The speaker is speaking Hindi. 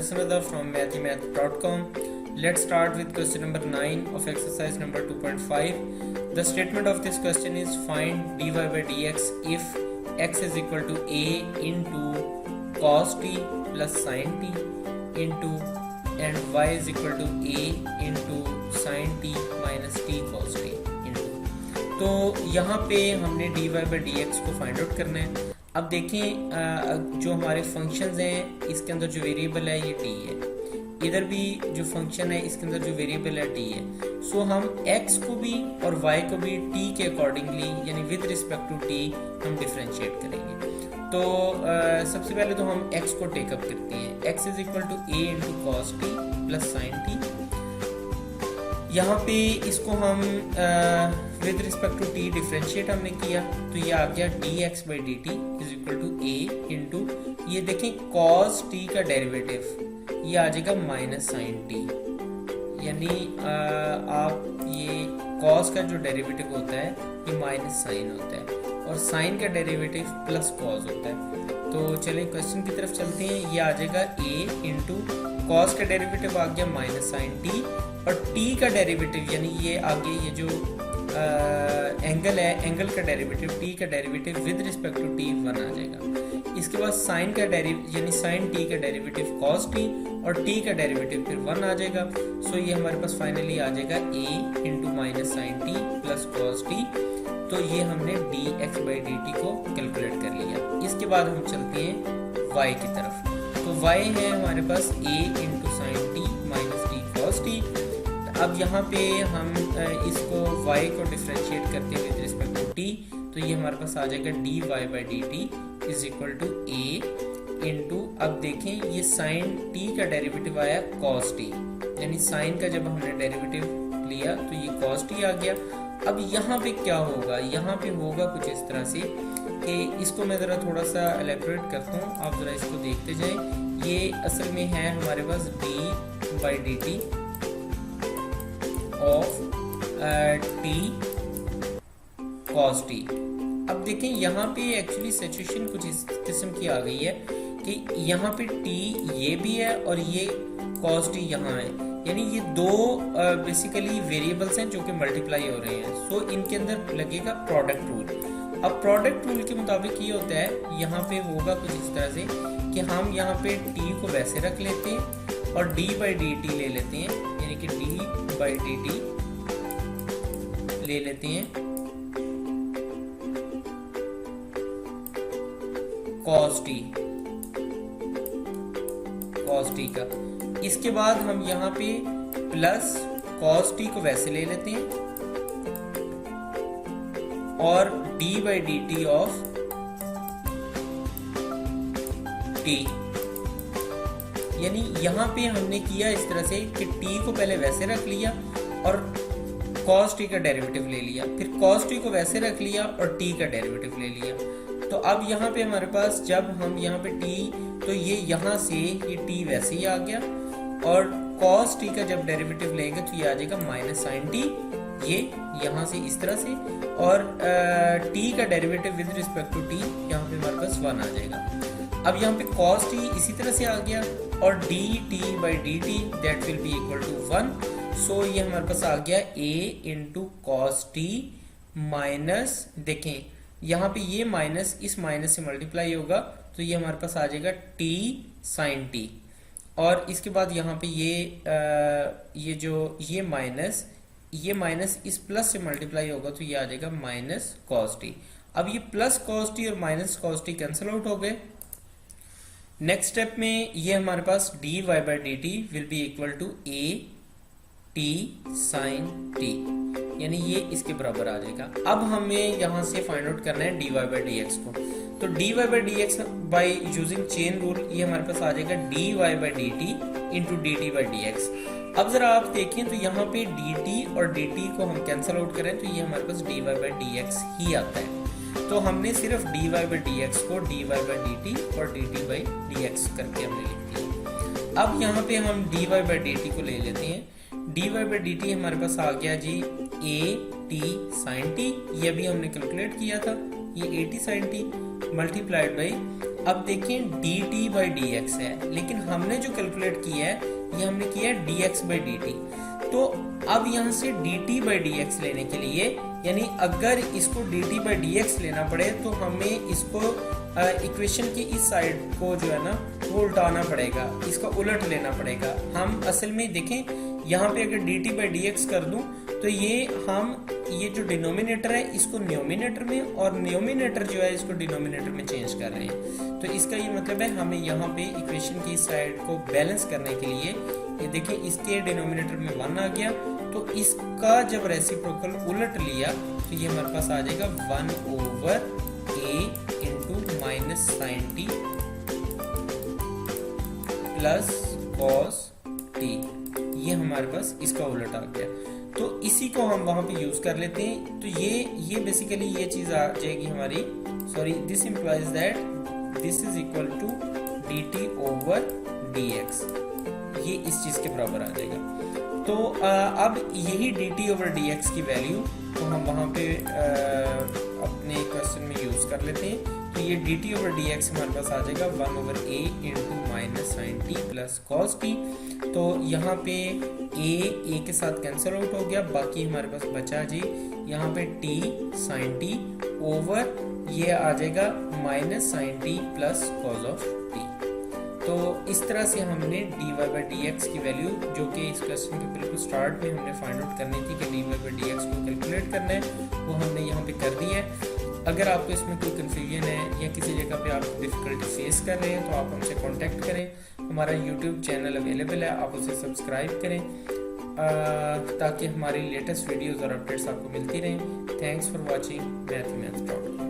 Hassanada from mathymath.com. Let's start with question number 9 of exercise number 2.5. The statement of this question is find dy by dx if x is equal to a into cos t plus sin t into and y is equal to a into sin t minus t cos t into. तो यहाँ पे हमने dy by dx को फाइंड आउट करना है. अब देखें जो हमारे फंक्शंस हैं इसके अंदर जो वेरिएबल है ये t है, इधर भी जो फंक्शन है इसके अंदर जो वेरिएबल है t है. सो हम x को भी और y को भी t के अकॉर्डिंगली यानी विद रिस्पेक्ट टू t हम डिफरेंशिएट करेंगे. तो सबसे पहले तो हम x को टेकअप करते हैं. x is equal to a into cos t plus sine t. यहाँ पे इसको हम with respect to t differentiate हमने किया तो ये आ गया dx by d t is equal to a into ये देखें cos t का डेरिवेटिव ये आ जाएगा माइनस साइन टी. यानी आप ये cos का जो डेरिवेटिव होता है ये माइनस साइन होता है और साइन का डेरिवेटिव प्लस cos होता है. तो चलिए क्वेश्चन की तरफ चलते हैं. ये आ जाएगा a इंटू cos का डेरिवेटिव आ गया माइनस साइन टी और t का डेरिवेटिव यानी ये आगे ये जो एंगल है एंगल का डेरिवेटिव t का derivative with respect to t 1 आ जाएगा. इसके बाद साइन का यानी साइन t का डेरिवेटिव cos t और t का डेरिवेटिव फिर 1 आ जाएगा. सो ये हमारे पास फाइनली आ जाएगा a into minus sine t plus cos t. तो ये हमने dx बाई dt को कैलकुलेट कर लिया. इसके बाद हम चलते हैं y की तरफ. तो y है हमारे पास a into sine T minus T cos t. अब यहाँ पे हम इसको y को डिफरेंशिएट करते हैं विद रिस्पेक्ट टू t. तो ये हमारे पास आ जाएगा dy by d t is equal to a into अब देखें ये साइन t का डेरिवेटिव आया cos t यानी साइन का जब हमने डेरिवेटिव लिया तो ये cos t आ गया. अब यहाँ पे क्या होगा, यहाँ पे होगा कुछ इस तरह से कि इसको मैं ज़रा थोड़ा सा एलेबोरेट करता हूँ, आप ज़रा इसको देखते जाएं. ये असल में है हमारे पास d by d T of t cos t. अब देखें यहाँ पे एक्चुअली सिचुएशन कुछ इस किस्म की आ गई है कि यहाँ पे t ये भी है और ये cos t यहाँ है. यानी ये दो बेसिकली वेरिएबल्स हैं जो कि मल्टीप्लाई हो रहे हैं. सो इनके अंदर लगेगा प्रोडक्ट रूल. अब प्रोडक्ट रूल के मुताबिक ये होता है यहाँ पे होगा कुछ इस तरह से कि हम यहाँ पे t को वैसे रख लेते हैं और d बाई डी टी ले लेते हैं यानी कि d बाई डी टी ले लेते हैं cos t का. इसके बाद हम यहाँ पे प्लस cos t को वैसे ले लेते हैं और d by d T of t. यानी यहाँ पे हमने किया इस तरह से कि t को पहले वैसे रख लिया और cos t का डेरिवेटिव ले लिया, फिर cos t को वैसे रख लिया और t का डेरिवेटिव ले लिया. तो अब यहाँ पे हमारे पास जब हम यहाँ पे t तो ये यहाँ से ये t वैसे ही आ गया और cos t का जब डेरिवेटिव लेंगे तो ये आ जाएगा माइनस साइन t ये यहाँ से इस तरह से और t का derivative with respect to t यहाँ पे हमारे पास 1 आ जाएगा. अब यहाँ पे cos t इसी तरह से आ गया और dt by d t that will be equal to 1. So ये हमारे पास आ गया a into cos t minus देखें यहाँ पे ये माइनस इस माइनस से मल्टीप्लाई होगा तो ये हमारे पास आ जाएगा t साइन t और इसके बाद यहाँ पे ये जो ये माइनस इस प्लस से मल्टीप्लाई होगा तो ये आ जाएगा माइनस कॉस टी. अब ये प्लस कॉस टी और minus cos t cancel out हो गए. नेक्स्ट स्टेप में ये हमारे पास dy by d t will be equal to a t sine t यानी ये इसके बराबर आ जाएगा. अब हमें यहाँ से फाइंड आउट करना है dy बाई dx को. तो dy by dx by using chain rule ये हमारे पास आ जाएगा dy by dt into dt by dx. अब जरा आप देखें तो यहाँ पे dt और dt को हम कैंसिल आउट करें तो ये हमारे पास dy बाई dx ही आता है. तो हमने सिर्फ dy बाई dx को dy बाई dt और dt बाई dx करके हमने लिख दिया. अब यहाँ पे हम dy बाई dt को ले लेते हैं. dy बाई dt हमारे पास आ गया जी a t sin t. ये भी हमने कैलकुलेट किया था. ये a t sin t multiplied by अब देखें dt/dx है, लेकिन हमने जो कैलकुलेट किया है ये हमने किया है dx/dt। तो अब यहाँ से dt/dx लेने के लिए, यानी अगर इसको dt/dx लेना पड़े तो हमें इसको इक्वेशन की इस साइड को जो है ना वो उल्टाना पड़ेगा, इसका उलट लेना पड़ेगा। हम असल में देखें यहाँ पे अगर dt/dx कर दूं तो ये जो डिनोमिनेटर है इसको न्यूमिनेटर में और न्यूमिनेटर जो है इसको डिनोमिनेटर में चेंज कर रहे हैं। तो इसका ये मतलब है हमें यहाँ पे इक्वेशन की साइड को बैलेंस करने के लिए, ये देखिए इसके डिनोमिनेटर में 1 आ गया, तो इसका जब रेसिप्रोकल उलट लिया तो ये हमारे पास आ जाएगा 1/a into minus sine t plus cos t, ये हमारे पास इसका उलट आ गया। तो इसी को हम वहां पे यूज कर लेते हैं। तो ये बेसिकली ये चीज आ जाएगी हमारी, sorry this implies that this is equal to dt/dx, ये इस चीज के बराबर आ जाएगा। तो अब यही dt/dx की वैल्यू तो हम वहां पे अपने क्वेश्चन में यूज कर लेते हैं। तो ये dt/dx हमारे पास आ जाएगा 1/a into minus sine t plus cos t. तो यहाँ पे a के साथ कैंसिल आउट हो गया, बाकी हमारे पास बचा जी यहाँ पे t साइन टी ओवर ये आ जाएगा minus sine t plus cos of t. तो इस तरह से हमने dy/dx की वैल्यू, जो कि इस क्वेश्चन के बिल्कुल स्टार्ट में हमने फाइंड आउट करनी थी कि dy/dx को कैलकुलेट करना है, वो हमने यहाँ पे कर दी है। अगर आपको इसमें कोई कंफ्यूजन है या किसी जगह पे आप डिफिकल्टी फेस कर रहे हैं तो आप हमसे कांटेक्ट करें। हमारा यूट्यूब चैनल अवेलेबल है, आप उसे सब्सक्राइब करें ताकि हमारी लेटेस्ट वीडियोस और अपडेट्स आपको मिलती रहें। Thanks for watching मैथमेटिक्स.com।